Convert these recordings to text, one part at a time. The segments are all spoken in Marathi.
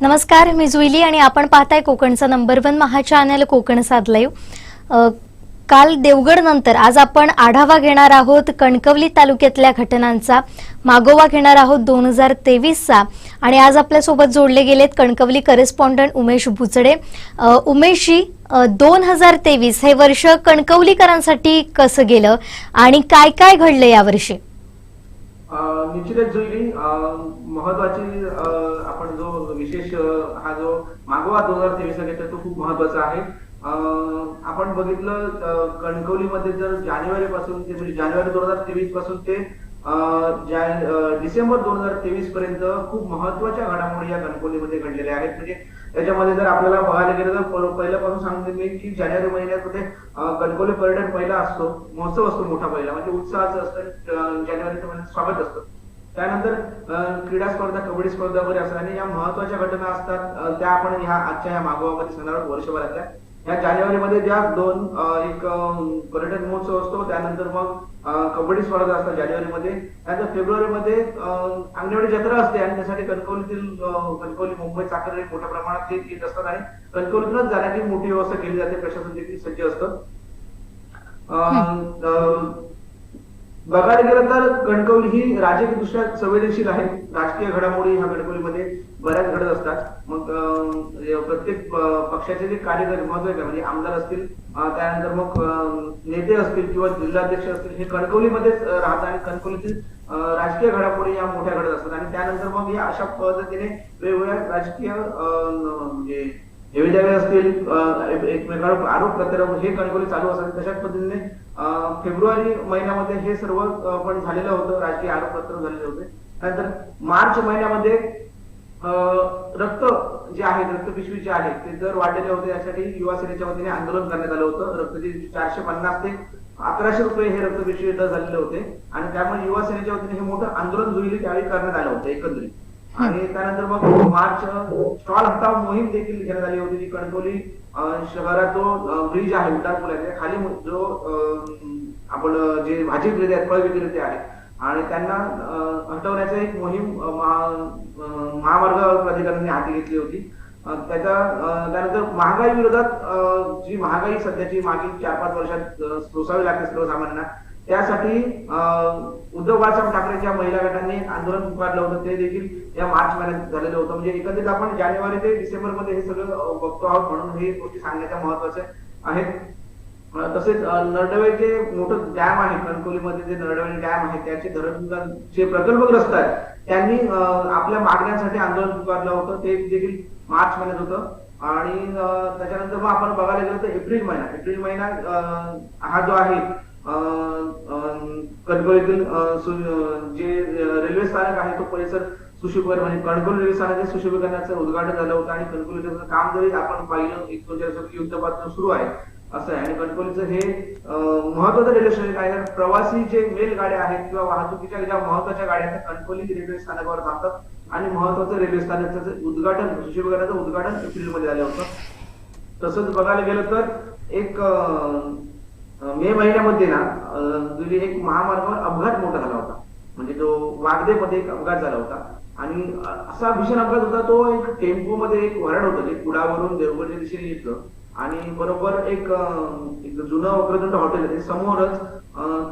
नमस्कार, मी जुईली आणि आपण पाहताय कोकणचा नंबर 1 महा चॅनल कोकण साध लाईव्ह। काल देवगड नंतर आज आपण आढावा घेणार आहोत कणकवली तालुक्यातल्या घटनांचा, मागोवा घेणार आहोत 2023चा आणि आज आपल्या सोबत जोडले गेलेत कणकवली करेस्पॉन्डंट उमेश भुचडे। उमेशजी, 2023 हे वर्ष कणकवलीकरांसाठी कसं गेलं आणि काय काय घडलं यावर्षी? निश्चितच जुईली महत्वाची आपण जो विशेष हा जो मागोवा 2023 घेतला तो खूप महत्वाचा आहे। आपण बघितलं कणकवलीमध्ये जर जानेवारी पासून ते म्हणजे जानेवारी 2023 पासून ते डिसेंबर 2023 पर्यंत खूप महत्वाच्या घडामोडी या कणकवलीमध्ये घडलेल्या आहेत। म्हणजे त्याच्यामध्ये जर आपल्याला बघायला गेलं तर पहिल्यापासून सांगते मी की जानेवारी महिन्यामध्ये कणकवली पर्यटन पहिला असतो, महोत्सव असतो मोठा पहिला, म्हणजे उत्साहाचं असतं, जानेवारीचं महिन्यात स्वागत असतं। त्यानंतर क्रीडा स्पर्धा, कबड्डी स्पर्धा वगैरे असतात आणि या महत्वाच्या घटना असतात त्या आपण ह्या आजच्या या मागोवामध्ये सांगणार आहोत वर्षभरातल्या। या जानेवारीमध्ये ज्या दोन एक पर्यटन महोत्सव असतो, त्यानंतर मग कबड्डी स्पर्धा असतात जानेवारीमध्ये, त्यानंतर फेब्रुवारीमध्ये अंगणवाडी जत्रा असते आणि त्यासाठी कणकवली मुंबई चाकरमानी मोठ्या प्रमाणात ते येत असतात आणि कणकवलीतूनच जाण्याची मोठी व्यवस्था केली जाते, प्रशासन देखील सज्ज असतं। बघायला गेलं तर कणकवली ही राजकीयदृष्ट्या संवेदनशील आहे। राजकीय घडामोडी ह्या कणकवलीमध्ये बऱ्याच घडत असतात। मग प्रत्येक पक्षाचे जे कार्यकर्ते महत्व आहे, म्हणजे आमदार असतील, त्यानंतर मग नेते असतील किंवा जिल्हाध्यक्ष असतील, हे कणकवलीमध्येच राहतात आणि कणकवलीतील राजकीय घडामोडी या मोठ्या घडत असतात आणि त्यानंतर मग या अशा पद्धतीने वेगवेगळ्या राजकीय म्हणजे हेवेदावे असतील, एकमेकांवर आरोप प्रत्यारोप हे कणकवली चालू असतात। तशाच पद्धतीने फेब्रुवारी महिन्यामध्ये हे सर्व पण झालेलं होतं, राजकीय आरोप प्रत्यारोप झालेले होते। त्यानंतर मार्च महिन्यामध्ये रक्त जे आहे, रक्त पिशवी जे आहे ते दर वाढलेले होते, यासाठी युवा सेनेच्या वतीने आंदोलन करण्यात आलं होतं। रक्तचे 450 ते 1100 रुपये हे रक्त पिशवी दर झालेले होते आणि त्यामुळे युवा सेनेच्या वतीने हे मोठं आंदोलन जुईली त्यावेळी करण्यात आलं होतं एकंदरीत। आणि त्यानंतर मग मार्च स्टॉल हटाव मोहीम देखील घेण्यात आली होती, जी कणकवली शहरात जो ब्रिज आहे, उड्डाण पूल आहे, खाली जो आपण जे भाजी विक्रेते आहेत, फळ विक्रेते आहेत आणि त्यांना हटवण्याची एक मोहीम महामार्ग प्राधिकरणाने हाती घेतली होती। त्यानंतर महागाई विरोधात जी महागाई सध्याची मागील 4-5 वर्षात सोसावी लागते सर्वसामान्यांना, त्यासाठी उद्धव बाळासाहेब ठाकरेंच्या महिला गटांनी एक आंदोलन पुकारलं होतं, ते देखील या मार्च महिन्यात झालेलं होतं। म्हणजे एकंदरीत आपण जानेवारी ते डिसेंबर मध्ये हे सगळं बघतो आहोत, म्हणून हे गोष्टी सांगण्याच्या महत्वाच्या आहेत। तसेच नरडवे जे मोठं डॅम आहे कणकवलीमध्ये, जे नरडवे डॅम आहे त्याचे धरणचे प्रकल्पग्रस्त आहेत, त्यांनी आपल्या मागण्यांसाठी आंदोलन पुकारलं होतं, ते देखील मार्च महिन्यात होतं। आणि त्याच्यानंतर मग आपण बघायला गेलं तर एप्रिल महिना हा जो आहे कणकवलीतील जे रेल्वे स्थानक आहे तो परिसर सुशोभीकरण, म्हणजे कणकवली रेल्वे स्थानक सुशोभीकरणाचं उद्घाटन झालं होतं आणि कणकवलीचं काम जरी आपण पाहिलं 1-2 युद्धापासून सुरू आहे असं आहे। आणि कणकवलीचं हे महत्वाचं रेल्वे स्टेशन आहे, प्रवासी जे रेलगाड्या आहेत किंवा वाहतुकीच्या ज्या महत्वाच्या गाड्या आहेत कणकवली रेल्वे स्थानकावर थांबतात आणि महत्वाचं रेल्वे स्थानकाचं उद्घाटन, सुशोभीकरणाचं उद्घाटन एप्रिलमध्ये झालं होतं। तसंच बघायला गेलं तर एक मे महिन्यामध्ये ना एक महामार्गावर अपघात मोठा झाला होता, म्हणजे तो वागदेमध्ये एक अपघात झाला होता आणि असा भीषण अपघात होता, तो एक टेम्पो मध्ये एक वराड होतं, एक कुडावरून देवगडच्या दिशेने येतं आणि बरोबर एक जुनं वक्रतुंड हॉटेल आहे समोरच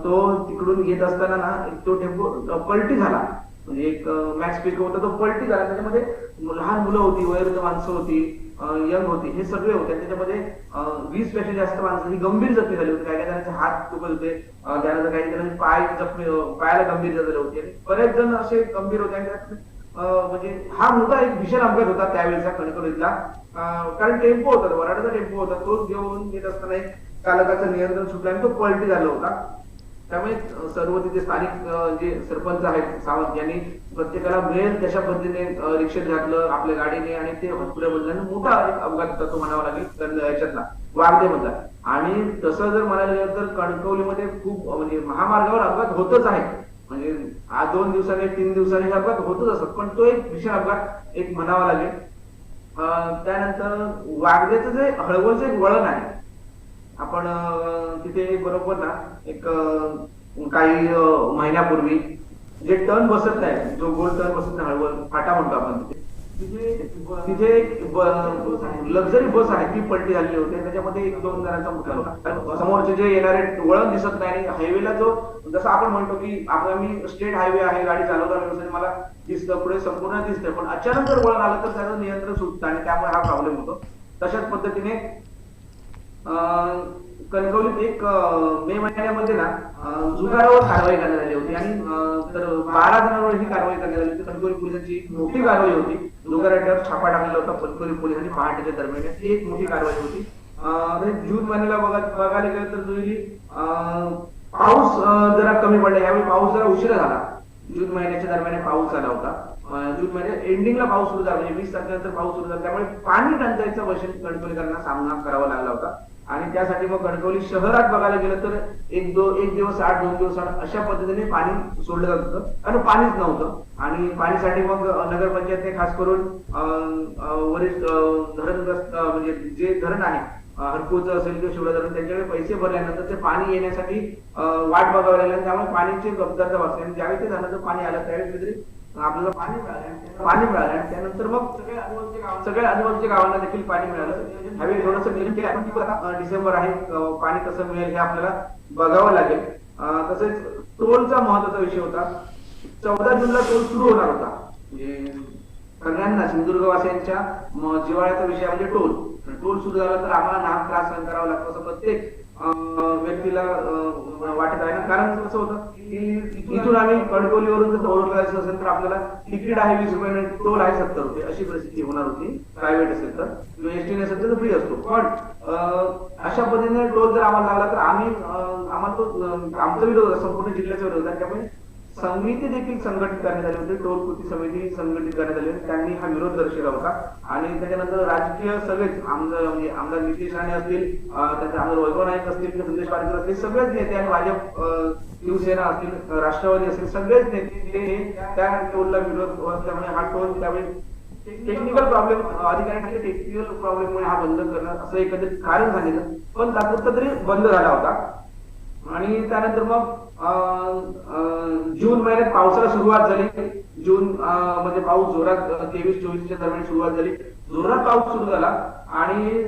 तो तिकडून येत असताना ना तो टेम्पो पलटी झाला, म्हणजे एक मॅक्स पिक होता तो पलटी झाला। त्याच्यामध्ये लहान मुलं होती, वयोवृद्ध माणसं होती, यंग होती, हे सगळे होते। त्याच्यामध्ये 20 पेक्षा जास्त माणसं ही गंभीर जखमी झाली होती, काही जणांचे हात दुखत होते, त्यानंतर काही जणांचे पायाला गंभीर झाले होते, बरेच जण असे गंभीर होते आणि म्हणजे हा मोठा एक भीषण अपघात होता त्यावेळेचा कणकवलीतला। कारण टेम्पो होता, वराडाचा टेम्पो होता, तो घेऊन येत असताना एक चालकाचं नियंत्रण सुटलं आणि तो पलटी झाला होता। त्यामुळे सर्व तिथे स्थानिक जे सरपंच आहेत सावंत यांनी प्रत्येकाला मिळेल तशा पद्धतीने रिक्षेत घातलं आपल्या गाडीने आणि ते हॉस्पिटल मोठा एक अपघात होता, तो म्हणावा लागेल याच्यातला वागदेमधला। आणि तसं जर म्हणायला गेलं तर कणकवलीमध्ये खूप म्हणजे महामार्गावर अपघात होतच आहे, म्हणजे आज 2 दिवसाने 3 दिवसाने अपघात होतच असतात, पण तो एक भीषण अपघात एक म्हणावा लागेल। त्यानंतर वागदेचं जे हळवलचं एक वळण आहे, आपण तिथे बरोबर ना एक काही महिन्यापूर्वी जे टर्न बसत नाही, जो गोल टर्न बसत नाही, हळवल फाटा म्हणतो आपण तिथे, तिथे एक लक्झरी बस आहे ती पलटी झालेली होती. त्याच्यामध्ये 1-2 जणांचा मृत्यू झाला. कारण समोरचे जे येणारे वळण दिसत नाही आणि हायवेला जो जसं आपण म्हणतो की आगामी स्टेट हायवे आहे, गाडी चालवताना व्यवस्थित मला दिसतं, पुढे संपूर्ण दिसतं, पण अचानक जर वळण आलं तर त्याचं नियंत्रण सुटतं आणि त्यामुळे हा प्रॉब्लेम होतो. तशाच पद्धतीने कणकवलीत एक मे महिन्यामध्ये ना जुगारावर कारवाई करण्यात आली होती आणि तर 12 जणांवर ही कारवाई करण्यात आली होती. कणकवली पोलिसांची मोठी कारवाई होती. जुगारावर छापा टाकलेला होता कणकवली पोलिसांनी पहाटेच्या दरम्यान. ती एक मोठी कारवाई होती. जून महिन्याला बघायला गेलं तर जुईली पाऊस जरा कमी पडला. यावेळी पाऊस जरा उशिरा झाला. जून महिन्याच्या दरम्यान पाऊस झाला होता. जून महिन्यात एंडिंगला पाऊस सुरू झाला, म्हणजे 20 तारखेनंतर पाऊस सुरू झाला. त्यामुळे पाणी टंचाईचा वर्षी कणकवलीकरांना सामना करावा लागला होता. आणि त्यासाठी मग कणकवली शहरात बघायला गेलं तर एक दिवस 2 दिवस अशा पद्धतीने पाणी सोडलं जात होतं, कारण पाणीच नव्हतं. आणि पाणीसाठी मग नगरपंचायतने खास करून वरिष्ठ धरणग्रस्त म्हणजे जे धरण आहे हरपूरचं असेल किंवा शिवडा धरण त्यांच्याकडे पैसे भरल्यानंतर ते पाणी येण्यासाठी वाट बघावी लागली. त्यामुळे पाण्याची कमतरता भासली आणि ज्यावेळी ते धरणाचं पाणी आलं त्यावेळी काहीतरी आपल्याला पाणी मिळालं आणि त्यानंतर मग सगळ्या आजूबाजूच्या गावांना देखील पाणी मिळालं. ह्यावेळी थोडंसं डिसेंबर आहे, पाणी कसं मिळेल हे आपल्याला बघावं लागेल. तसेच टोलचा महत्वाचा विषय होता. 14 जूनला टोल सुरू होणार होता. म्हणजे सगळ्यांना सिंधुदुर्गवासियांच्या जिव्हाळ्याचा विषय म्हणजे टोल सुरू झाला तर आम्हाला नाहक त्रास सहन करावा लागतो असं प्रत्येक व्यक्तीला वाटत आहे ना. कारण कसं होतं की इथून आम्ही कणकवलीवरून जर ओळख करायचं असेल तर आपल्याला तिकीट आहे 20 रुपये, टोल आहे 70 रुपये अशी परिस्थिती होणार होती. प्रायव्हेट असेल तर किंवा एसटी असेल तर फ्री असतो. पण अशा पद्धतीने टोल जर आम्हाला लागला तर आम्हाला तो आमचा विरोध होता, संपूर्ण जिल्ह्याचा विरोध होता. त्यामुळे समिती देखील संघटित करण्यात आली होती. टोल कृती समिती संघटित करण्यात आली होती. त्यांनी हा विरोध दर्शवला होता. आणि त्याच्यानंतर राजकीय सगळेच आमदार नितेश राणे असतील, त्याचे आमदार वैभव नाईक असतील किंवा संदेश पारकर असतील, सगळेच नेते आणि भाजप शिवसेना असतील, राष्ट्रवादी असतील, सगळेच नेते त्या टोलला विरोध असल्यामुळे हा टोल त्यावेळी टेक्निकल प्रॉब्लेम अधिकाऱ्यांचे टेक्निकल प्रॉब्लेममुळे हा बंद करणं असं एकंदरीत कारण सांगितलं. पण तात्पुरता तरी बंद झाला होता. आणि त्यानंतर मग जून महिन्यात पावसाला सुरुवात झाली. जून मध्ये पाऊस जोरात 23-24 दरम्यान सुरुवात झाली. जोरात पाऊस सुरू झाला आणि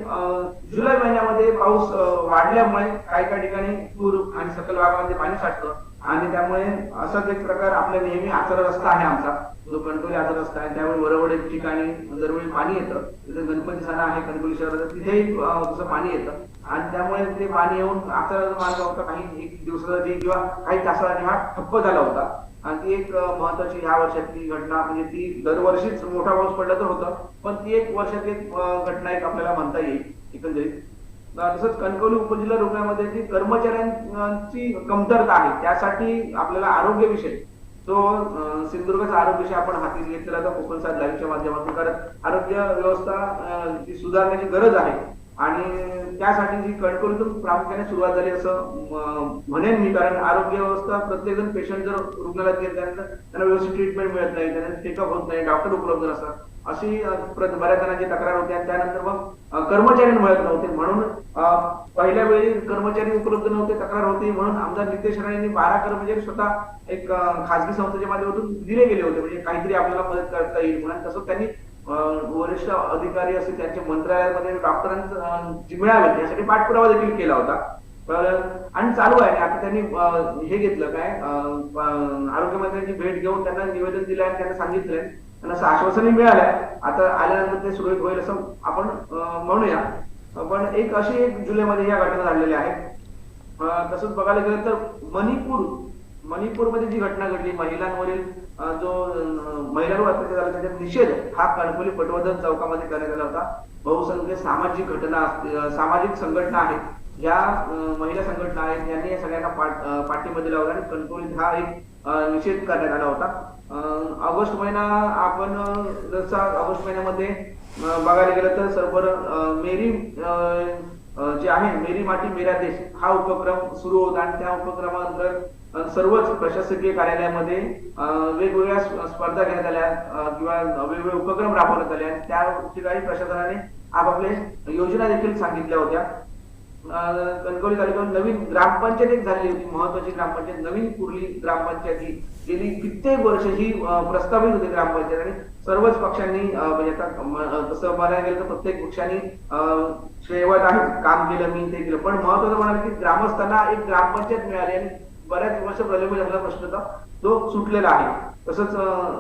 जुलै महिन्यामध्ये पाऊस वाढल्यामुळे काही ठिकाणी पूर आणि सकल भागामध्ये पाणी साठलं. आणि त्यामुळे असाच एक प्रकार आपल्या नेहमी आचरा रस्ता आहे आमचा, जो कणकवली आचरा रस्ता आहे. त्यामुळे बरोबर एक ठिकाणी दरवेळी पाणी येतं. तिथे गणपती साना आहे कणकवली शहरात, तिथेही तसं पाणी येतं. आणि त्यामुळे ते पाणी येऊन आचरा मार्ग होता काही एक दिवसासाठी किंवा काही तासासाठी हा ठप्प झाला होता. आणि ती एक महत्वाची ह्या वर्षातली घटना, म्हणजे ती दरवर्षीच मोठा पाऊस पडला तर होतं, पण ती एक वर्षातली घटना एक आपल्याला म्हणता येईल एकंदरीत. तसंच कणकवली उपजिल्हा रुग्णालयामध्ये जी कर्मचाऱ्यांची कमतरता आहे त्यासाठी आपल्याला आरोग्य विषय तो सिंधुदुर्गाचा आरोग्य विषय आपण हाती घेतलेला होता कोकण सात लाईव्हच्या माध्यमातून. कारण आरोग्य व्यवस्था ती सुधारण्याची गरज आहे आणि त्यासाठी जी कणकवलीतून प्रामुख्याने सुरुवात झाली असं म्हणेन मी. कारण आरोग्य व्यवस्था प्रत्येक जण पेशंट जर रुग्णालयात गेले त्यांना व्यवस्थित ट्रीटमेंट मिळत नाही, त्यांना चेकअप होत नाही, डॉक्टर उपलब्ध नसतात, अशी बऱ्याच जणांची तक्रार होती. आणि त्यानंतर मग कर्मचारी मिळत नव्हते, म्हणून पहिल्या वेळी कर्मचारी उपलब्ध नव्हते, तक्रार होती. म्हणून आमदार नितेश राणे यांनी 12 कर्मचारी स्वतः एक खासगी संस्थेच्या माध्यमातून दिले गेले होते, म्हणजे काहीतरी आपल्याला मदत करता येईल म्हणून. तसंच त्यांनी वरिष्ठ अधिकारी असतील त्यांच्या मंत्रालयामध्ये डॉक्टरांची मिळावे यासाठी पाठपुरावा देखील केला होता. आणि चालू आहे. आता त्यांनी हे घेतलं काय आरोग्यमंत्र्यांची भेट घेऊन त्यांना निवेदन दिलं आणि त्यांना सांगितलंय, त्यांना असं आश्वासनही मिळालंय. आता आल्यानंतर ते सुरळीत होईल असं आपण म्हणूया. पण एक अशी 1 जुलैमध्ये या घटना घडलेल्या आहेत. तसंच बघायला गेलं तर मणिपूरमध्ये जी घटना घडली, महिलांवरील जो महिलांवर अत्याचार झाला त्याचा निषेध हा कणकवली पटवर्धन चौकामध्ये करण्यात आला होता. बहुसंख्य सामाजिक संघटना आहेत, या महिला संघटना आहेत, यांनी या सगळ्यांना पाठीमध्ये लावला आणि कणकवलीत हा एक निषेध करण्यात आला होता. ऑगस्ट महिना आपण जसा ऑगस्ट महिन्यामध्ये बघायला गेलं तर सर्व मेरी जे आहे मेरी माटी मेरा देश हा उपक्रम सुरू होता. आणि त्या उपक्रमानंतर सर्वच प्रशासकीय कार्यालयामध्ये वेगवेगळ्या स्पर्धा घेण्यात आल्या किंवा वेगवेगळे उपक्रम राबवण्यात आले आणि त्या ठिकाणी प्रशासनाने आपापल्या योजना देखील सांगितल्या होत्या. कणकवली तालुक्यात नवीन ग्रामपंचायत एक झालेली होती, महत्वाची ग्रामपंचायत नवीन कुर्ली ग्रामपंचायत ही गेली कित्येक वर्ष ही प्रस्तावित होती ग्रामपंचायत आणि सर्वच पक्षांनी म्हणजे आता तसं बघायला गेलं तर प्रत्येक पक्षांनी शेवट आहे काम केलं, मी ते केलं, पण महत्वाचं म्हणाल की ग्रामस्थांना एक ग्रामपंचायत मिळाली आणि बऱ्याच वर्ष प्रलंबित झालेला प्रश्न होता तो सुटलेला आहे. तसंच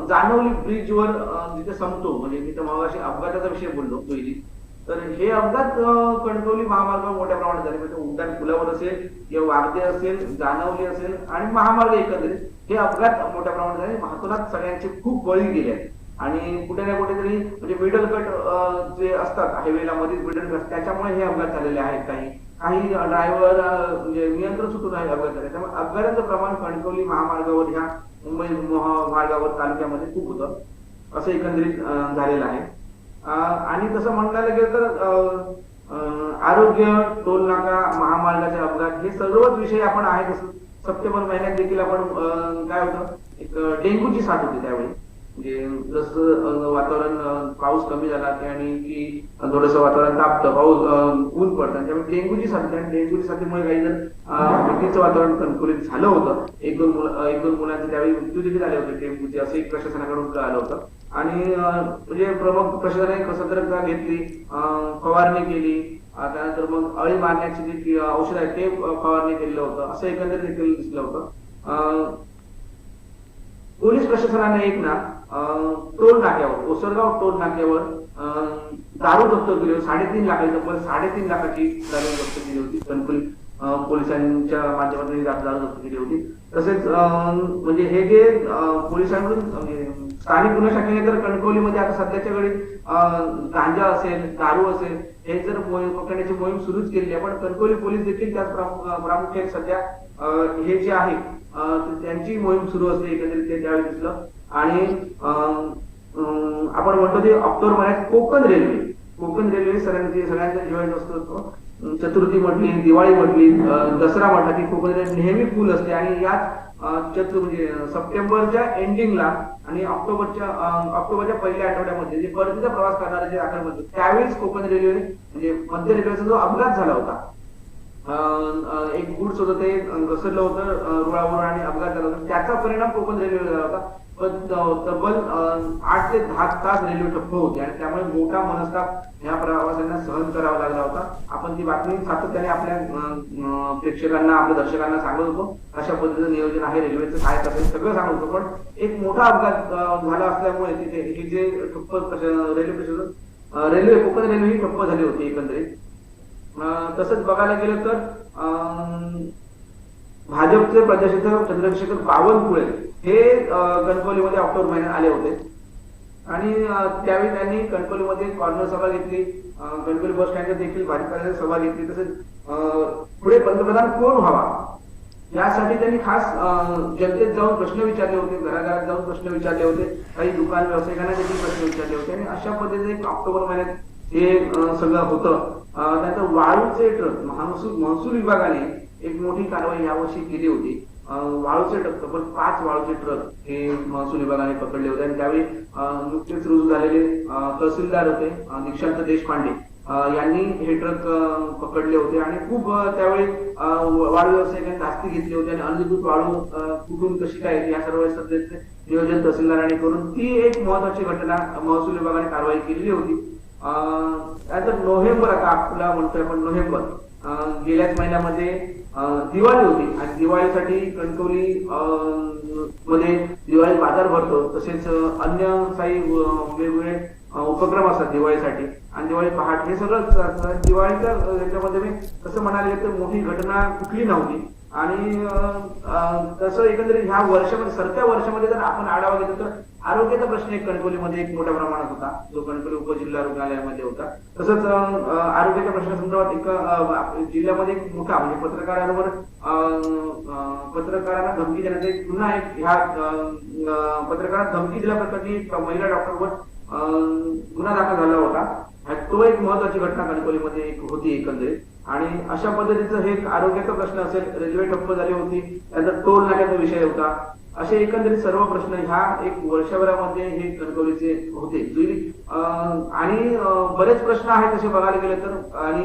जानवली ब्रिजवर जिथे संपतो म्हणजे मी तर मगाशी अपघाताचा विषय बोललो पहिली, तर हे अपघात कणकवली महामार्गावर मोठ्या प्रमाणात झाले. म्हणजे उड्डाण पुलावर असेल किंवा वागदे असेल, जानवली असेल आणि महामार्ग एकंदरीत हे अपघात मोठ्या प्रमाणात झाले. महातुरात सगळ्यांचे खूप बळी गेले आहेत आणि कुठे ना कुठेतरी म्हणजे मिडल कट जे असतात हायवेला मध्येच मिडल कट त्याच्यामुळे हे अपघात झालेले आहेत. काही ड्रायव्हर म्हणजे नियंत्रण सुटून आहे अपघात झाले. त्यामुळे अपघाताचं प्रमाण कणकवली महामार्गावर ह्या मुंबई महामार्गावर तालुक्यामध्ये खूप होतं असं एकंदरीत झालेलं आहे. आणि तसं म्हणायला गेलं तर आरोग्य, टोल नाका, महामार्गाचे अपघात हे सर्वच विषय आपण आहे. तसं सप्टेंबर महिन्यात देखील आपण काय होतं एक डेंग्यूची साथ होती त्यावेळी. म्हणजे जसं वातावरण पाऊस कमी झाला आणि की थोडंसं वातावरण तापतं, पाऊस ऊन पडतं, त्यामुळे डेंग्यूची साथ आणि डेंग्यूच्या साथीमुळे काही जण भीतीचं वातावरण कणकवलीत झालं होतं. एक दोन मुलांचे त्यावेळी मृत्यू देखील झाले होते डेंग्यूचे, असं एक प्रशासनाकडून कळालं होतं. आणि म्हणजे प्रमुख प्रशासनाने सतर्कता घेतली, फवारणी केली, त्यानंतर मग अळी मारण्याची जी औषध आहे ते फवारणी केलेलं होतं, असं एकंदरीत देखील दिसलं होतं. पोलीस प्रशासनाने एक ना टोल नाक्यावर, ओसरगाव टोल नाक्यावर दारू जप्त केली होती. 3.5 लाखाची, तब्बल 3.5 लाखाची दारू जप्त केली होती. कणकवली पोलिसांच्या माध्यमातून दारू जप्त केली होती. तसेच म्हणजे हे जे पोलिसांकडून स्थानिक गुन्हे शाखेने तर कणकवलीमध्ये आता सध्याच्या घडी गांजा असेल, दारू असेल हे जर पकडण्याची मोहीम सुरूच केली आहे. पण कणकवली पोलीस देखील त्याच प्रामुख्याने सध्या हे जे आहे त्यांची मोहीम सुरू असते एकंदरीत ते त्यावेळी दिसलं. आणि आपण म्हणतो ते ऑक्टोबर महिन्यात कोकण रेल्वे सगळ्यांचा जिव्हाळ्याचा असतो. चतुर्थी म्हटली, दिवाळी म्हटली, दसरा म्हटला की कोकण रेल्वे नेहमी फुल असते. आणि याच म्हणजे सप्टेंबरच्या एंडिंगला आणि ऑक्टोबरच्या पहिल्या आठवड्यामध्ये जे परतीचा प्रवास करणारे जे आठवडे त्यावेळेस कोकण रेल्वे म्हणजे मध्य रेल्वेचा जो अपघात झाला होता, एक गुड्स होतं ते घसरलं होतं रुळावर आणि अपघात झाला होता, त्याचा परिणाम कोकण रेल्वेवर झाला होता. तब्बल 8 ते 10 तास रेल्वे ठप्प होती आणि त्यामुळे मोठा मनस्ताप ह्या प्रवाशांना सहन करावा लागला होता. आपण ती बातमी सातत्याने आपल्या प्रेक्षकांना, आपल्या दर्शकांना सांगत होतो कशा पद्धतीचं नियोजन आहे रेल्वेचं, काय करते सगळं सांगत होतो. पण एक मोठा अपघात झाला असल्यामुळे तिथे हे जे ठप्प रेल्वे कोकण रेल्वे ही ठप्प झाली होती एकंदरीत. तसंच बघायला गेलं तर भाजपचे प्रदेशाध्यक्ष चंद्रशेखर बावनकुळे हे कणकवलीमध्ये ऑक्टोबर महिन्यात आले होते आणि त्यावेळी त्यांनी कणकवलीमध्ये कॉर्नर सभा घेतली, कणकवली बस स्टँडवर देखील भाजपाची सभा घेतली. तसेच पुढे पंतप्रधान कोण व्हावा यासाठी त्यांनी खास जनतेत जाऊन प्रश्न विचारले होते, घराघरात जाऊन प्रश्न विचारले होते, काही दुकान व्यावसायिकांना देखील प्रश्न विचारले होते. आणि अशा पद्धतीने ऑक्टोबर महिन्यात हे सगळं होतं. त्यानंतर वाळूचे ट्रक महसूल विभागाने एक मोठी कारवाई यावर्षी केली होती. वाळूचे ट्रक, तब्बल 5 वाळूचे ट्रक हे महसूल विभागाने पकडले होते. आणि त्यावेळी नुकतेच रुजू झालेले तहसीलदार होते दीक्षांत देशपांडे यांनी हे ट्रक पकडले होते. आणि खूप त्यावेळी वाळू व्यावसायिकांनी धास्ती घेतली होती आणि अनधिकृत वाळू कुठून कशी काय या सर्व सध्याचे नियोजन तहसीलदारांनी करून ती एक महत्वाची घटना महसूल विभागाने कारवाई केलेली होती. त्यानंतर नोव्हेंबर, आता आपला म्हणतोय आपण नोव्हेंबर, गेल्याच महिन्यामध्ये दिवाळी होती आणि दिवाळीसाठी कणकवली मध्ये दिवाळी बाजार भरतो. तसेच अन्य काही वेगवेगळे उपक्रम असतात दिवाळीसाठी आणि दिवाळी पहाट हे सगळं दिवाळीच्या याच्यामध्ये मी तसं म्हणाले तर मोठी घटना कुठली नव्हती. आणि तसं एकंदरीत ह्या वर्षामध्ये सरत्या वर्षामध्ये जर आपण आढावा घेतला तर आरोग्याचा प्रश्न एक कणकवलीमध्ये एक मोठ्या प्रमाणात होता, जो कणकवली उपजिल्हा रुग्णालयामध्ये होता. तसंच आरोग्याच्या प्रश्नासंदर्भात एक जिल्ह्यामध्ये एक मोठा म्हणजे पत्रकारांना धमकी देण्याचा पुन्हा एक ह्या पत्रकारांना धमकी दिल्याप्रकरणी महिला डॉक्टरवर गुन्हा दाखल झाला होता. तो एक महत्वाची घटना कणकवलीमध्ये एक होती एकंदरीत. आणि अशा पद्धतीचं हे आरोग्याचा प्रश्न असेल, रेल्वे ठप्प झाली होती, त्यानंतर टोल नाक्याचा विषय होता, असे एकंदरीत सर्व प्रश्न ह्या एक वर्षभरामध्ये हे कणकवलीचे होते आणि बरेच प्रश्न आहेत तसे बघायला गेले तर आणि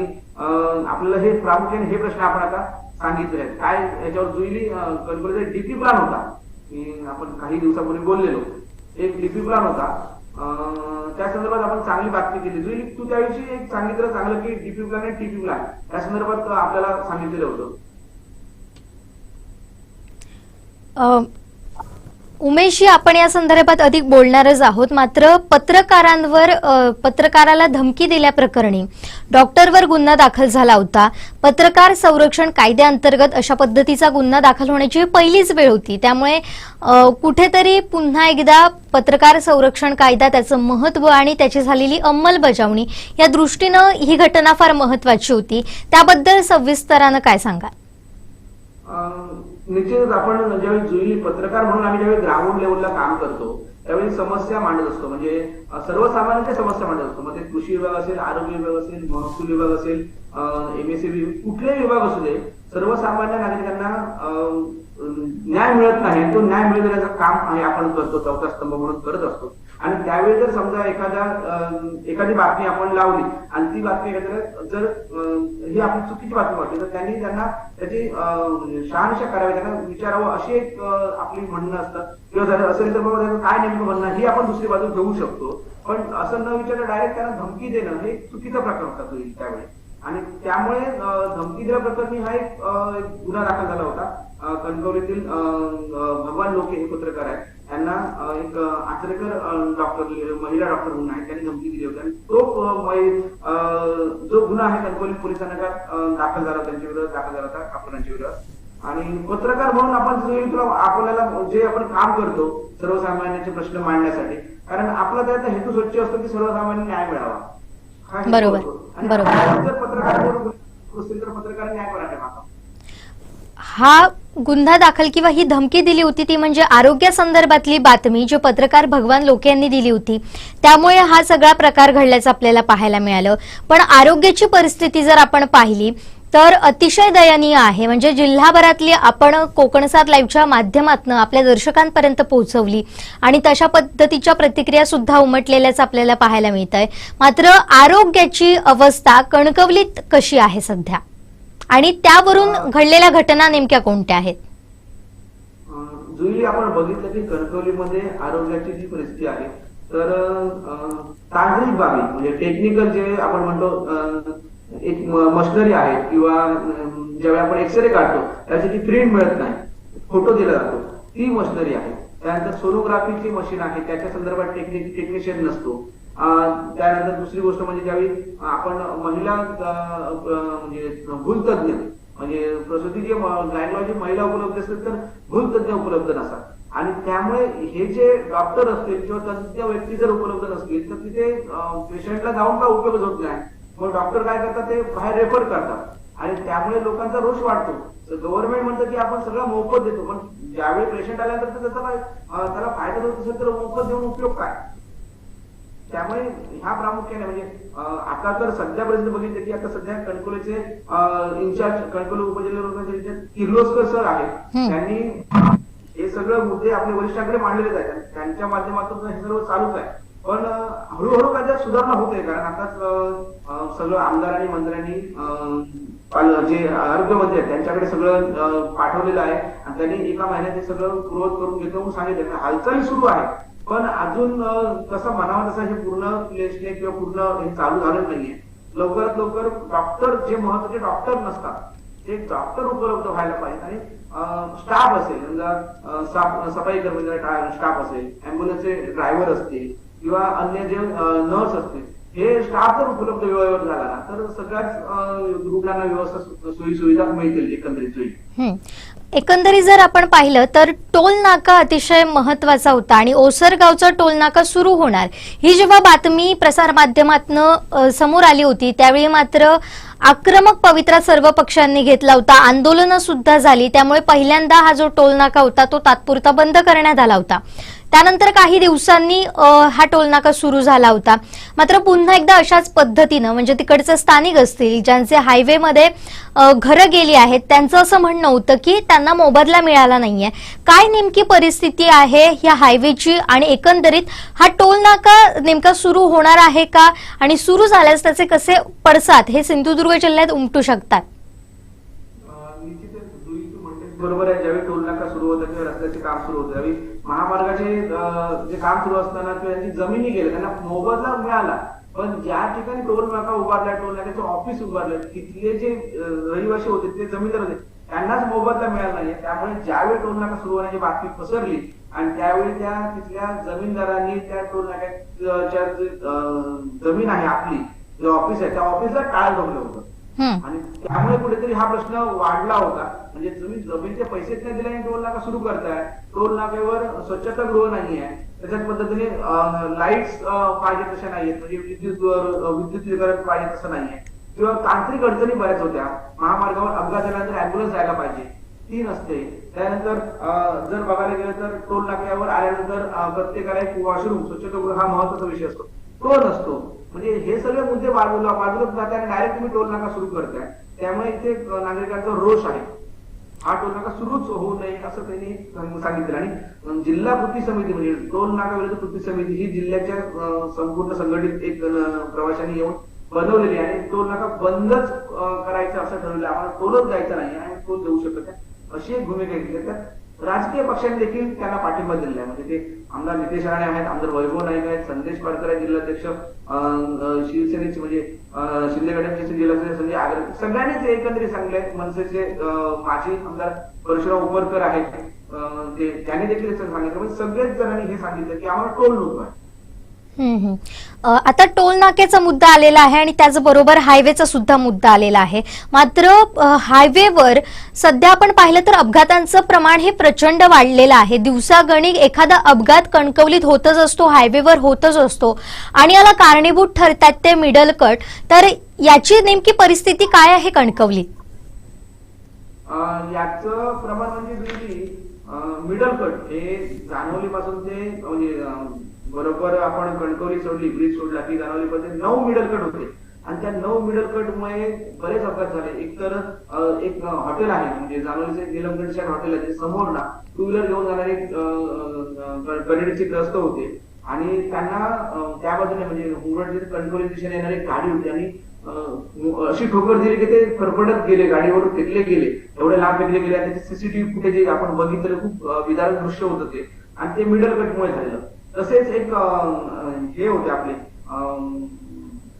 आपल्याला हे प्रामुख्याने हे प्रश्न आपण आता सांगितले आहेत. काय याच्यावर जुईली कणकवलीचा डीपी प्लॅन होता, आपण काही दिवसापूर्वी बोललेलो, एक डीपी प्लॅन होता, त्या संदर्भात आपण चांगली बातमी केली. जुईली तू त्याविषयी एक सांगितलं चांगलं की डीपी प्लॅन आणि टीपी प्लॅन या संदर्भात आपल्याला सांगितलेलं होतं. उमेशजी, आपण या संदर्भात अधिक बोलणारच आहोत. मात्र पत्रकाराला धमकी दिल्याप्रकरणी डॉक्टरवर गुन्हा दाखल झाला होता. पत्रकार संरक्षण कायद्याअंतर्गत अशा पद्धतीचा गुन्हा दाखल होण्याची पहिलीच वेळ होती. त्यामुळे कुठेतरी पुन्हा एकदा पत्रकार संरक्षण कायदा, त्याचं महत्त्व आणि त्याची झालेली अंमलबजावणी या दृष्टीनं ही घटना फार महत्त्वाची होती. त्याबद्दल सविस्तरानं काय सांगाल? निश्चितच आपण ज्यावेळी जुईली पत्रकार म्हणून आम्ही ज्यावेळी ग्राउंड लेवलला काम करतो त्यावेळी समस्या मांडत असतो, म्हणजे सर्वसामान्यांच्या समस्या मांडत असतो. मग ते कृषी विभाग असेल, आरोग्य विभाग असेल, महसूल विभाग असेल, MSCB, कुठलेही विभाग असू दे, सर्वसामान्य नागरिकांना न्याय मिळत नाही. तो न्याय मिळवून देण्याचं काम आपण करतो, चौथा स्तंभ म्हणून करत असतो. आणि त्यावेळी जर समजा एखादी बातमी आपण लावली आणि ती बातमी जर ही आपली चुकीची बातमी वाटली तर त्यांना त्याची शहानिशा करावी, त्यांना विचारावं अशी एक आपली म्हणणं असतं. किंवा जर असेल तर बाबा त्याचं काय नेमकं म्हणणं ही आपण दुसरी बाजू घेऊ शकतो. पण असं न विचारता डायरेक्ट त्यांना धमकी देणं हे चुकीचा प्रकार होता त्यावेळी. आणि त्यामुळे धमकी दिल्याप्रकरणी हा एक गुन्हा दाखल झाला होता. कणकवलीतील भगवान लोके हे पत्रकार आहेत, त्यांना एक आचरेकर डॉक्टर, महिला डॉक्टर म्हणून आहे, त्यांनी धमकी दिली होती. आणि तो जो गुन्हा आहे कणकवली पोलिसांना दाखल झाला, त्यांच्या विरोधात दाखल झाला होता, डॉक्टरांच्या विरोधात. आणि पत्रकार म्हणून आपल्याला जे आपण काम करतो सर्वसामान्यांचे प्रश्न मांडण्यासाठी, कारण आपला त्याचा हेतू स्वच्छ असतो की सर्वसामान्य न्याय मिळावा. बरोबर बरोबर. जर पत्रकार असतील तर पत्रकार न्याय करायला मागा. हा गुन्हा दाखल किंवा ही धमकी दिली होती ती म्हणजे आरोग्यासंदर्भातली बातमी जी पत्रकार भगवान लोके यांनी दिली होती, त्यामुळे हा सगळा प्रकार घडल्याचं आपल्याला पाहायला मिळालं. पण आरोग्याची परिस्थिती जर आपण पाहिली तर अतिशय दयनीय आहे. म्हणजे जिल्हाभरातली आपण कोकणसात लाईव्हच्या माध्यमातून आपल्या दर्शकांपर्यंत पोहोचवली आणि तशा पद्धतीच्या प्रतिक्रिया सुद्धा उमटलेल्याच आपल्याला पाहायला मिळत आहे. मात्र आरोग्याची अवस्था कणकवलीत कशी आहे सध्या आणि त्यावरून घडलेल्या घटना नेमक्या कोणत्या आहेत? जुई, आपण बघितलं की कणकवलीमध्ये आरोग्याची जी परिस्थिती आहे तर तांत्रिक बाबी म्हणजे टेक्निकल जे आपण म्हणतो एक मशिनरी आहे किंवा ज्यावेळी आपण एक्सरे काढतो त्याची ती प्रिंट मिळत नाही, फोटो दिला जातो, ती मशिनरी आहे. त्यानंतर सोनोग्राफीची मशीन आहे, त्याच्या संदर्भात टेक्निशियन नसतो. त्यानंतर दुसरी गोष्ट म्हणजे ज्यावेळी आपण महिला म्हणजे भूलतज्ञ म्हणजे प्रसूतीची गायनॉलॉजी महिला उपलब्ध असतील तर भूलतज्ञ उपलब्ध नसतात. आणि त्यामुळे हे जे डॉक्टर असतील किंवा तज्ञ व्यक्ती जर उपलब्ध नसतील तर तिथे पेशंटला जाऊन का उपयोग होत नाही. मग डॉक्टर काय करतात, ते बाहेर रेफर करतात आणि त्यामुळे लोकांचा रोष वाढतो. गव्हर्नमेंट म्हणतं की आपण सगळं मोफत देतो, पण ज्यावेळी पेशंट आल्यानंतर त्याचा काय त्याला फायदा होत असेल तर मोफत देऊन उपयोग काय. त्यामुळे ह्या प्रामुख्याने म्हणजे आता तर सध्यापर्यंत बघितलं की आता सध्या कणकवलीचे इन्चार्ज कणकवली उपजिल्हा किर्लोस्कर सर आहेत, त्यांनी हे सगळं मुद्दे आपल्या वरिष्ठांकडे मांडलेले आहेत. त्यांच्या माध्यमातून हे सर्व चालूच आहे. पण हळूहळू काय सुधारणा होते, कारण आताच सगळं आमदार आणि मंत्र्यांनी जे आरोग्यमंत्री आहेत त्यांच्याकडे सगळं पाठवलेलं आहे आणि त्यांनी एका महिन्यात हे सगळं पूर्वत करून घेतो म्हणून सांगितलं. हालचाली सुरू आहे पण अजून कसं म्हणावं तसं हे पूर्ण प्लेसने किंवा पूर्ण हे चालू झालं नाहीये. लवकरात लवकर डॉक्टर, जे महत्वाचे डॉक्टर नसतात ते डॉक्टर उपलब्ध व्हायला पाहिजे. आणि स्टाफ असेल, सफाई कर्मचारी स्टाफ असेल, अँब्युलन्सचे ड्रायव्हर असतील किंवा अन्य जे नर्स असतील, हे स्टाफ जर उपलब्ध वेळेवर झाला ना तर सगळ्याच रुग्णांना व्यवस्था सोयी सुविधा मिळतील एकंदरीत. एकंदरीत जर आपण पाहिलं तर टोल नाका अतिशय महत्वाचा होता आणि ओसरगावचा टोल नाका सुरू होणार ही जेव्हा बातमी प्रसारमाध्यमातून समोर आली होती त्यावेळी मात्र आक्रमक पवित्रा सर्व पक्षांनी घेतला होता, आंदोलनं सुद्धा झाली. त्यामुळे पहिल्यांदा हा जो टोल नाका होता तो तात्पुरता बंद करण्यात आला होता. त्यानंतर काही दिवसांनी हा टोलनाका सुरू झाला होता. मात्र पुन्हा एकदा अशाच पद्धतीनं म्हणजे तिकडचे स्थानिक असतील ज्यांचे हायवेमध्ये घरं गेली आहेत त्यांचं असं म्हणणं होतं की त्यांना मोबदला मिळाला नाहीये. काय नेमकी परिस्थिती आहे या हायवेची आणि एकंदरीत हा टोलनाका नेमका सुरू होणार आहे का आणि सुरू झाल्यास त्याचे कसे पडसाद हे सिंधुदुर्ग जिल्ह्यात उमटू शकतात? निश्चितच जुई तू म्हणतेस बरोबर आहे. ज्यावेळी टोल नाका सुरू होतं किंवा रस्त्याचे काम सुरू होतं त्यावेळी महामार्गाचे जे काम सुरू असताना किंवा त्यांची जमिनी गेल्या त्यांना मोबदला मिळाला. पण ज्या ठिकाणी टोल नाका उभारला, टोल नाक्याचं ऑफिस उभारलं, तिथले जे रहिवासी होते ते जमीनदार होते त्यांनाच मोबदला मिळाला नाहीये. त्यामुळे ज्यावेळी टोल नाका सुरू होण्याची बातमी पसरली आणि त्यावेळी त्या तिथल्या जमीनदारांनी त्या टोल नाक्याच्या जमीन आहे आपली जे ऑफिस आहे त्या ऑफिसला टाळ ठोकलं होतं आणि त्यामुळे कुठेतरी हा प्रश्न वाढला होता. म्हणजे तुम्ही जमिनीचे पैसेच नाही दिले आणि टोल नाका सुरू करताय, टोल नाक्यावर स्वच्छतागृह नाही आहे, त्याच्याच पद्धतीने लाईट्स पाहिजे तशा नाहीयेत, म्हणजे विद्युतीकरण पाहिजे तसं नाहीये किंवा तांत्रिक अडचणी बऱ्याच होत्या. महामार्गावर अपघात झाल्यानंतर अँब्युलन्स जायला पाहिजे ती नसते. त्यानंतर जर बघायला गेलं तर टोल नाक्यावर आल्यानंतर प्रत्येकाला एक वॉशरूम स्वच्छतागृह हा महत्वाचा विषय असतो, तो नसतो. म्हणजे हे सगळे मुद्दे बाजूला जाते आणि डायरेक्ट तुम्ही टोल नाका सुरू करताय. त्यामुळे इथे नागरिकांचा रोष आहे. हा टोल नाका सुरूच होऊ नये असं त्यांनी सांगितलं. आणि जिल्हा कृती समिती म्हणजे टोल नाका विरुद्ध कृती समिती ही जिल्ह्याच्या संपूर्ण संघटित एक प्रवाशांनी येऊन बनवलेली आहे. टोल नाका बंदच करायचं असं ठरवलं. आम्हाला टोलच जायचं नाही आणि टोल देऊ शकत नाही अशी एक भूमिका घेतली. त्यात राजकीय पक्षांनी देखील त्यांना पाठिंबा दिलेला आहे. म्हणजे ते आमदार नितेश राणे आहेत, आमदार वैभव नाईक आहेत, संदेश पाडकर आहेत जिल्हाध्यक्ष, शिवसेनेचे म्हणजे शिंदे गटाचे जिल्हाध्यक्ष संजय आग्रे, सगळ्यांनीच एकंदरीत सांगितले. मनसेचे माजी आमदार परशुराम उपरकर आहेत, त्यांनी देखील सांगितलं. म्हणजे सगळेच जणांनी हे सांगितलं की आम्हाला टोल नको आहे. आता टोल नाक्याचा मुद्दा आलेला आहे आणि त्याचबरोबर हायवेचा सुद्धा मुद्दा आलेला आहे. मात्र हायवेवर सध्या आपण पाहिलं तर अपघातांचं प्रमाण हे प्रचंड वाढलेलं आहे. दिवसागणिक एखादा अपघात कणकवलीत होतच असतो, हायवेवर होतच असतो आणि याला कारणीभूत ठरतात ते मिडल कट. तर याची नेमकी परिस्थिती काय आहे कणकवलीत? याचं प्रमाण म्हणजे मिडल कट हे जाणवली पासून ते म्हणजे बरोबर आपण कणकवली सोडली, ब्रिज सोडला की जाणवलीपर्यंत 9 मिडल कट होते आणि त्या 9 मिडल कट मुळे बरेच अपघात झाले. एक तर एक हॉटेल आहे म्हणजे जाणवलीचे निलंगणच्या हॉटेल आहे समोर ना टू व्हीलर घेऊन जाणारे कनेडीचे ग्रस्त होते आणि त्यांना त्या बाजूने म्हणजे हुंगडची कणकवली दिशेने येणारी गाडी होती आणि अशी ठोकर दिली की ते फरफडत गेले, गाडीवरून फेकले गेले, एवढे लांब फेकले गेले आणि त्याचे सीसीटीव्ही फुटेज आपण बघितलं, खूप विदारक दृश्य होतं ते आणि ते मिडल कटमुळे झालेलं. तसेच एक हे होते आपले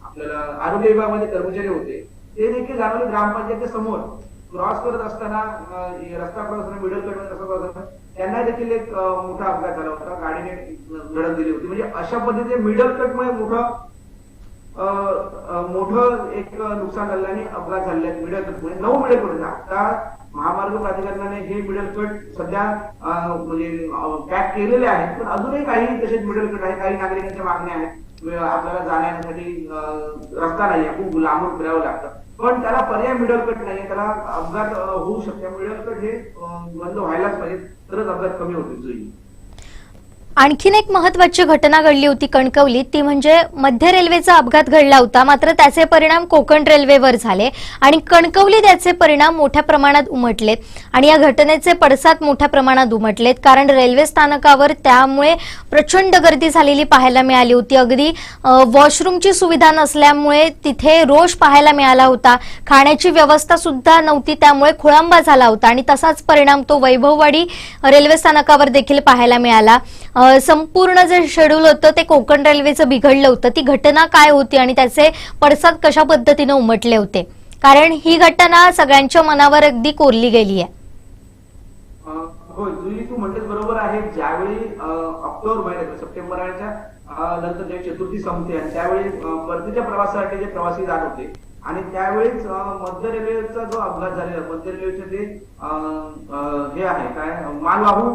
आपल्याला आरोग्य विभागामध्ये कर्मचारी होते, ते देखील जाणवले ग्रामपंचायतच्या समोर क्रॉस करत असताना रस्ता क्रॉस करताना मिडल कट मध्ये रस्ता क्रॉस करताना त्यांना देखील एक मोठा अपघात झाला होता, गाडीने धडक दिली होती. म्हणजे अशा पद्धतीने मिडल कटमुळे मोठं एक नुकसान झालं आणि अपघात झाले मिडल कटमुळे. 9 middle cut. आता महामार्ग प्राधिकरणाने हे मिडल कट सध्या म्हणजे पॅक केलेले आहेत, पण अजूनही काही तसेच मिडल कट आहेत. काही नागरिकांच्या मागण्या आहेत, आपल्याला जाण्यासाठी रस्ता नाहीये, खूप लांबून फिरावं लागतं, पण त्याला पर्याय मिडल कट नाहीये, त्याला अपघात होऊ शकते. मिडल कट हे बंद व्हायलाच पाहिजे, तरच अपघात कमी होतील. आणखीन एक महत्वाची घटना घडली होती कणकवलीत, ती म्हणजे मध्य रेल्वेचा अपघात घडला होता. मात्र त्याचे परिणाम कोकण रेल्वेवर झाले आणि कणकवलीत याचे परिणाम मोठ्या प्रमाणात उमटलेत आणि या घटनेचे पडसाद मोठ्या प्रमाणात उमटलेत. कारण रेल्वे स्थानकावर त्यामुळे प्रचंड गर्दी झालेली पाहायला मिळाली होती. अगदी वॉशरूमची सुविधा नसल्यामुळे तिथे रोष पाहायला मिळाला होता. खाण्याची व्यवस्था सुद्धा नव्हती, त्यामुळे खोळंबा झाला होता आणि तसाच परिणाम तो वैभववाडी रेल्वे स्थानकावर देखील पाहायला मिळाला. संपूर्ण जे शेड्यूल होतं ते कोकण रेल्वेचं बिघडलं होतं. ती घटना काय होती आणि त्याचे पडसाद कशा पद्धतीने उमटले होते? कारण ही घटना सगळ्यांच्या मनावर अगदी कोरली गेली आहे. हो, जुई तू म्हणतेस बरोबर आहे. ज्यावेळी ऑक्टोबर महिन्यात सप्टेंबरच्या नंतर जे चतुर्थी संपते आणि त्यावेळी परतीच्या प्रवासासाठी जे प्रवासी जात होते आणि त्यावेळीच मध्य रेल्वेचा जो अपघात झालेला, मध्य रेल्वेचे जे हे आहे काय मालवाहू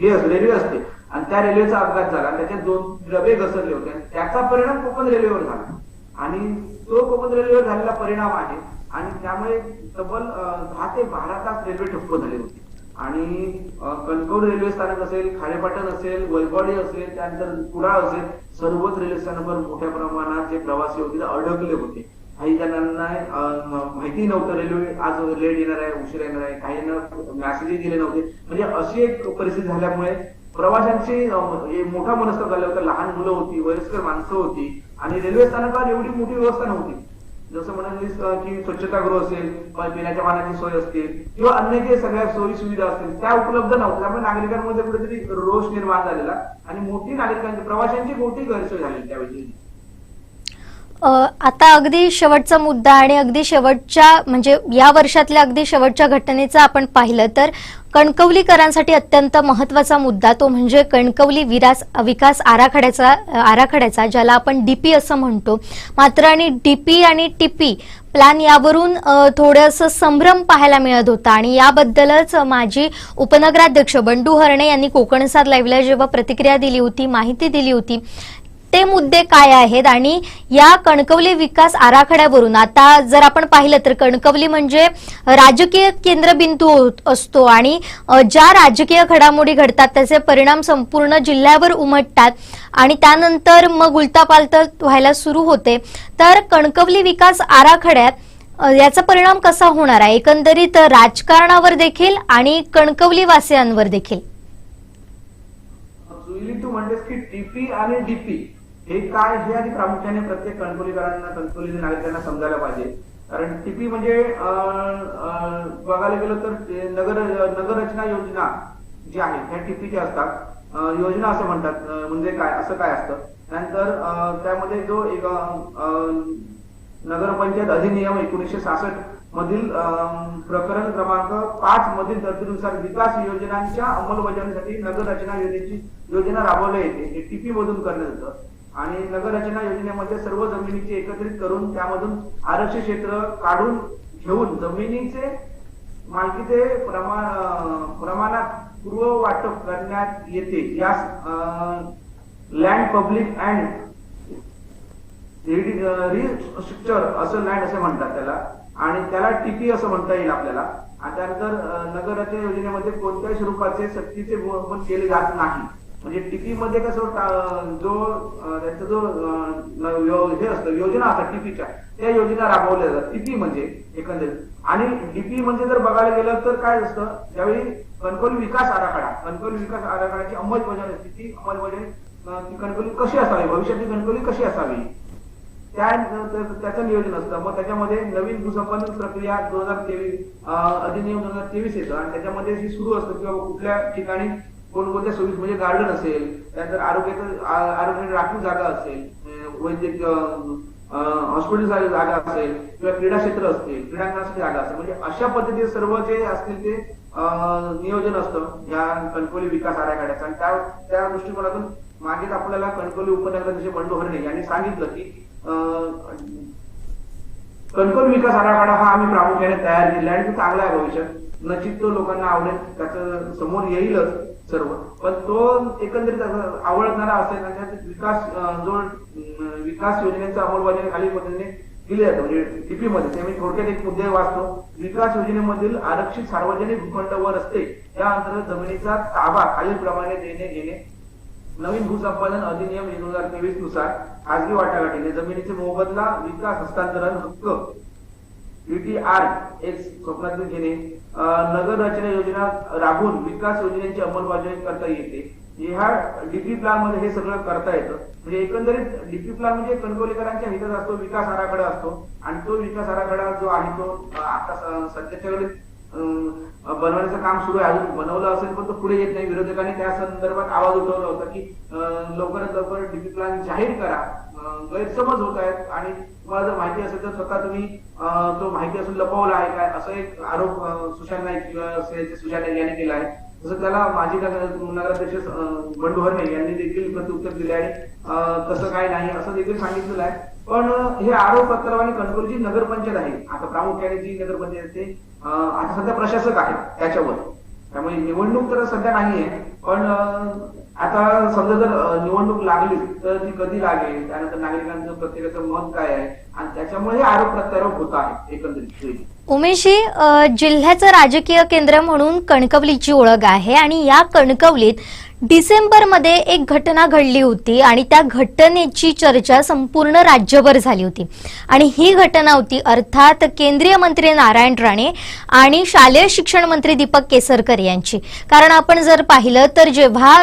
हे रेल्वे असते आणि त्या रेल्वेचा अपघात झाला, त्याच्यात 2 डबे घसरले होते आणि त्याचा परिणाम कोकण रेल्वेवर झाला आणि तो कोकण रेल्वेवर झालेला परिणाम आहे आणि त्यामुळे तब्बल 10 ते 12 तास रेल्वे ठप्प झाली होती आणि कणकवली रेल्वे स्थानक असेल, खारेपाटण असेल, वैभववाडी असेल, त्यानंतर कुडाळ असेल, सर्वच रेल्वे स्थानकावर मोठ्या प्रमाणात जे प्रवासी होते ते अडकले होते. काही जणांना माहिती नव्हतं रेल्वे आज लेट येणार आहे, उशीर येणार आहे, काहींना मेसेज दिले नव्हते. म्हणजे अशी एक परिस्थिती झाल्यामुळे प्रवाशांची मोठा मनस्ताप झाला होता. लहान मुलं होती, वयस्कर माणसं होती आणि रेल्वे स्थानकावर एवढी मोठी व्यवस्था नव्हती. जसं म्हणालीस की स्वच्छतागृह असेल, पिण्याच्या पाण्याची सोय असतील किंवा अन्य जे सगळ्या सोयी सुविधा असतील त्या उपलब्ध नव्हत्या. त्यामुळे नागरिकांमध्ये कुठेतरी रोष निर्माण झालेला आणि मोठी नागरिकांची प्रवाशांची मोठी गैरसोय झाली त्यावेळी. आता अगदी शेवटचा मुद्दा आणि अगदी शेवटच्या म्हणजे या वर्षातल्या अगदी शेवटच्या घटनेचं आपण पाहिलं तर कणकवलीकरांसाठी अत्यंत महत्वाचा मुद्दा तो म्हणजे कणकवली विकास आराखड्याचा ज्याला आपण डीपी असं म्हणतो. मात्र आणि डीपी आणि टीपी प्लॅन यावरून थोडंसं संभ्रम पाहायला मिळत होता आणि याबद्दलच माजी उपनगराध्यक्ष बंडू हरणे यांनी कोकणसाद लाईव्हला जेव्हा प्रतिक्रिया दिली होती, माहिती दिली होती, ते मुद्दे काय आहेत आणि या कणकवली विकास आराखड्यावरून आता जर आपण पाहिलं तर कणकवली म्हणजे राजकीय केंद्रबिंदू असतो आणि ज्या राजकीय घडामोडी घडतात त्याचे परिणाम संपूर्ण जिल्ह्यावर उमटतात आणि त्यानंतर मग उलटापालट व्हायला सुरू होते. तर कणकवली विकास आराखड्यात याचा परिणाम कसा होणार आहे एकंदरीत राजकारणावर देखील आणि कणकवली वासियांवर देखील? तू म्हणतेस की टीपी आणि डीपी हे काय हे आधी प्रामुख्याने प्रत्येक कणकवलीकरांना, कणकवली नागरिकांना समजायला पाहिजे. कारण टीपी म्हणजे बघायला गेलं तर नगररचना योजना जी आहे त्या टीपीच्या असतात. योजना असं म्हणतात म्हणजे काय, असं काय असतं. त्यानंतर त्यामध्ये जो एक नगरपंचायत अधिनियम 1966 मधील प्रकरण क्रमांक 5 मधील तरतुदीनुसार विकास योजनांच्या अंमलबजावणीसाठी नगर रचना योजना राबवल्या येते. हे टीपी मधून करण्यात येतं आणि नगर रचना योजनेमध्ये सर्व जमिनीचे एकत्रित करून त्यामधून आरक्षित क्षेत्र काढून घेऊन जमिनीचे मालकीचे प्रमाणात पूर्व वाटप करण्यात येते. यास लँड पब्लिक अँड रिस्ट्रक्चर असं लँड असे म्हणतात त्याला आणि त्याला टीपी असं म्हणता येईल आपल्याला. आणि त्यानंतर नगर रचना योजनेमध्ये कोणत्याही स्वरूपाचे सक्तीचे पण केले जात नाही. म्हणजे टीपी मध्ये कसं त्यांचा जो हे असतं योजना असतात टीपीच्या त्या योजना राबवल्या जातात टीपी म्हणजे एकंदरीत. आणि डीपी म्हणजे जर बघायला गेलं तर काय असतं, त्यावेळी कणकवली विकास आराखड्याची अंमलबजावणी असते. ती अंमलबजावणी कणकवली कशी असावी, भविष्यातली कणकवली कशी असावी त्याचं नियोजन असतं. मग त्याच्यामध्ये नवीन भूसंपादन प्रक्रिया 2023 अधिनियम 2023 येतं आणि त्याच्यामध्ये जी सुरू असतं किंवा कुठल्या ठिकाणी कोणकोणत्या सोयी म्हणजे गार्डन असेल, त्यानंतर आरोग्य राखीव जागा असेल, वैद्यकीय हॉस्पिटल जागा असेल किंवा क्रीडा क्षेत्र असतील, क्रीडांगणासाठी जागा असेल, म्हणजे अशा पद्धतीने सर्व जे असतील ते नियोजन असतं या कणकवली विकास आराखड्याचं. आणि त्या दृष्टिकोनातून मागेच आपल्याला कणकवली उपनगराध्यक्ष बंडू हरणे यांनी सांगितलं की कणकवली विकास आराखडा हा आम्ही प्रामुख्याने तयार केला आणि तो चांगला आहे. भविष्यात नक्कीच तो लोकांना आवडेल, त्याचं समोर येईलच सर्व. पण तो एकंदरीत आवडणारा असेल आणि त्यात विकास योजनेचा अंमलबजावणी खालील पद्धतीने केली जाते. म्हणजे टीपी मध्ये ते मी थोडक्यात एक मुद्दे वाचतो. विकास योजनेमधील आरक्षित सार्वजनिक भूखंड व रस्ते या अंतर्गत जमिनीचा ताबा खालील प्रमाणे देणे घेणे. नवीन भूसंपादन अधिनियम 2023 नुसार खासगी वाटाघाटीने जमिनीचे मोबदला विकास हस्तांतरण हक्क ETR एक स्वप्नात घेणे. नगर रचना योजना राबवून विकास योजनेची अंमलबजावणी करता येते. ह्या डीपी प्लॅन मध्ये हे सगळं करता येतं. म्हणजे एकंदरीत डीपी प्लॅन म्हणजे कणकवलीकरांच्या हितात असतो, विकास आराखडा असतो आणि तो विकास आराखडा जो आहे तो आता सध्याच्या वेळेस बनवण्याचं काम सुरू आहे. अजून बनवलं असेल पण तो पुढे येत नाही. विरोधकांनी त्या संदर्भात आवाज उठवला होता की लवकरात लवकर डीपी प्लॅन जाहीर करा, गैरसमज होत आहेत आणि तुम्हाला जर माहिती असेल तर स्वतः तुम्ही तो माहिती असून लपवला आहे काय, असा एक आरोप सुशांत नाईक किंवा सुशांत नाईक यांनी केला आहे. तसं त्याला माजी नगराध्यक्ष बंडू हरणे यांनी देखील प्रत्युत्तर दिले आहे. तसं काय नाही असं देखील सांगितलेलं आहे. पण हे आरोप प्रत्यारोपांनी कणकवलीची नगरपंचायत आहे, आता प्रामुख्याने जी नगरपंचायत ते आता सध्या प्रशासक आहे त्याच्यावर. त्यामुळे निवडणूक तर सध्या नाहीये पण आता समजा जर निवडणूक लागली तर ती कधी लागेल, त्यानंतर नागरिकांचं प्रत्येकाचं मत काय आहे आणि त्याच्यामुळे हे आरोप प्रत्यारोप होत आहे एकंदरीत. उमेशजी, जिल्ह्याचं राजकीय केंद्र म्हणून कणकवलीची ओळख आहे आणि या कणकवलीत डिसेंबरमध्ये एक घटना घडली होती आणि त्या घटनेची चर्चा संपूर्ण राज्यभर झाली होती आणि ही घटना होती अर्थात केंद्रीय मंत्री नारायण राणे आणि शालेय शिक्षण मंत्री दीपक केसरकर यांची. कारण आपण जर पाहिलं तर जेव्हा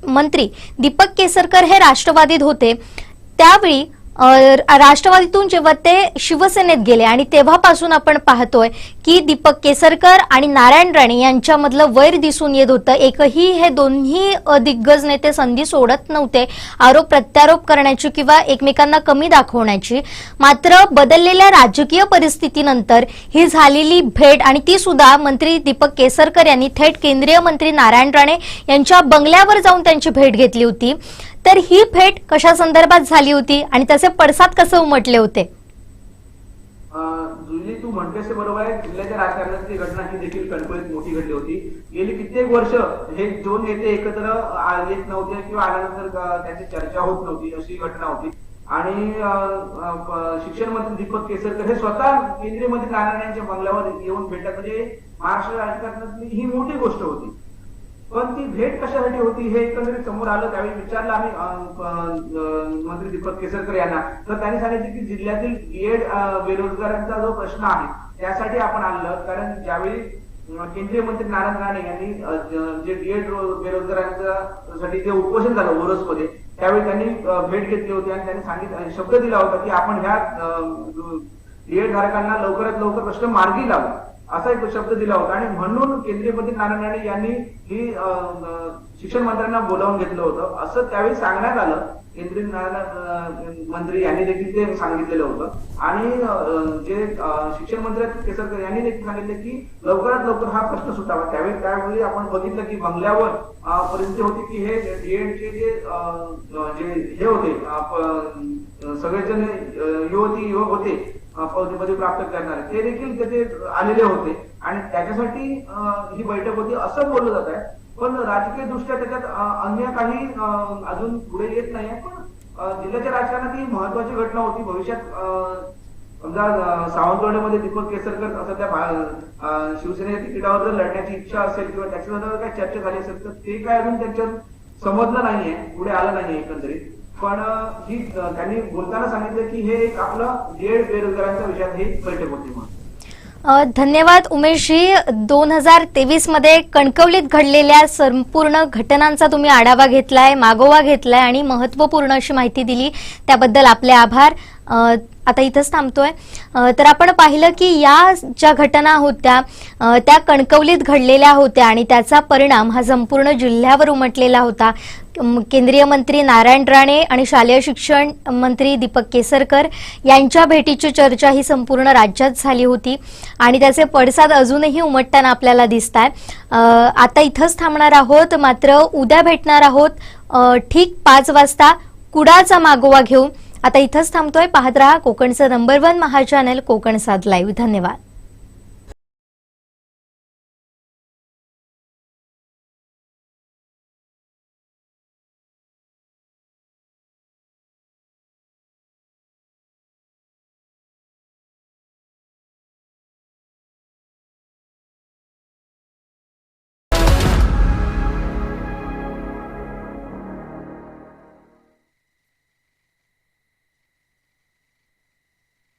मंत्री दीपक केसरकर हे राष्ट्रवादीत होते त्यावेळी राष्ट्रवादीतून जेव्हा ते शिवसेनेत गेले आणि तेव्हापासून आपण पाहतोय की दीपक केसरकर आणि नारायण राणे यांच्यामधलं वैर दिसून येत होतं. एकही हे दोन्ही दिग्गज नेते संधी सोडत नव्हते आरोप प्रत्यारोप करण्याची किंवा एकमेकांना कमी दाखवण्याची. मात्र बदललेल्या राजकीय परिस्थितीनंतर ही झालेली भेट आणि ती सुद्धा मंत्री दीपक केसरकर यांनी थेट केंद्रीय मंत्री नारायण राणे यांच्या बंगल्यावर जाऊन त्यांची भेट घेतली होती. तर ही भेट कशा संदर्भात झाली होती आणि त्याचे पडसाद कसे उमटले होते? जुली, तू म्हणतेस ते बरोबर आहे. जिल्ह्याच्या राजकारणाची घटना ही देखील कणकवलीत मोठी घडली होती. गेली कित्येक वर्ष हे दोन नेते एकत्र येत नव्हते किंवा आल्यानंतर त्यांची चर्चा होत नव्हती, अशी घटना होती. आणि शिक्षण मंत्री दीपक केसरकर हे स्वतः केंद्रीय मंत्री नारायण यांच्या बंगल्यावर येऊन भेटत म्हणजे महाराष्ट्र राजकारणातली ही मोठी गोष्ट होती. पण ती भेट कशासाठी होती हे एकंदरीत समोर आलं. त्यावेळी विचारलं आम्ही मंत्री दीपक केसरकर यांना, तर त्यांनी सांगितलं की जिल्ह्यातील बीएड बेरोजगारांचा जो प्रश्न आहे त्यासाठी आपण आणलं. कारण ज्यावेळी केंद्रीय मंत्री नारायण राणे यांनी जे बीएड बेरोजगारांसाठी जे उपोषण झालं ओरोसमध्ये, त्यावेळी त्यांनी भेट घेतली होती आणि त्यांनी सांगितलं, शब्द दिला होता की आपण ह्या बीएड धारकांना लवकरात लवकर प्रश्न मार्गी लावू, असा एक शब्द दिला होता. आणि म्हणून केंद्रीय मंत्री नारायण राणे यांनी ही शिक्षण मंत्र्यांना बोलावून घेतलं होतं असं त्यावेळी सांगण्यात आलं. केंद्रीय मंत्री यांनी देखील ते सांगितलेलं होतं. आणि जे शिक्षण मंत्री केसरकर यांनी देखील सांगितले की लवकरात लवकर हा प्रश्न सुटावा. त्यावेळी आपण बघितलं की बंगल्यावर परिस्थिती होती की हे बीएडचे जे हे होते सगळेजण युवक होते पदवी प्राप्त करणारे, ते देखील तिथे आलेले होते आणि त्याच्यासाठी ही बैठक होती असं बोललं जात आहे. पण राजकीय दृष्ट्या त्याच्यात अन्य काही अजून पुढे येत नाहीये. पण जिल्ह्याच्या राजकारणात ही महत्वाची घटना होती. भविष्यात समजा सावंतवाडीमध्ये दीपक केसरकर सध्या शिवसेनेच्या तिकिटावर जर लढण्याची इच्छा असेल किंवा त्याच्याबद्दल काही चर्चा झाली असेल तर ते काय अजून त्यांच्यात समजलं नाहीये, पुढे आलं नाहीये एकंदरीत. पण ही त्यांनी बोलताना सांगितलं की हे एक आपलं बीएड बेरोजगारांच्या विषयात ही बैठक होती म्हणून. धन्यवाद उमेशजी. 2023 मध्ये कणकवलीत घडलेल्या संपूर्ण घटनांचा तुम्ही आढावा घेतलाय, मागोवा घेतलाय आणि महत्त्वपूर्ण अशी माहिती दिली, त्याबद्दल आपले आभार. आता इथंच थांबतोय. तर आपण पाहिलं की या ज्या घटना होत्या त्या कणकवलीत घडलेल्या होत्या आणि त्याचा परिणाम हा संपूर्ण जिल्ह्यावर उमटलेला होता. केंद्रीय मंत्री नारायण राणे आणि शालेय शिक्षण मंत्री दीपक केसरकर यांच्या भेटीची चर्चा ही संपूर्ण राज्यात झाली होती आणि त्याचे पडसाद अजूनही उमटताना आपल्याला दिसतात. आता इथंच थांबणार आहोत, मात्र उद्या भेटणार आहोत ठीक 5 वाजता कुडाचा मागोवा घेऊन. आता इथंच थांबतोय. पाहत रहा कोकणचं नंबर 1 महा चॅनल कोकण सात लाईव्ह. धन्यवाद.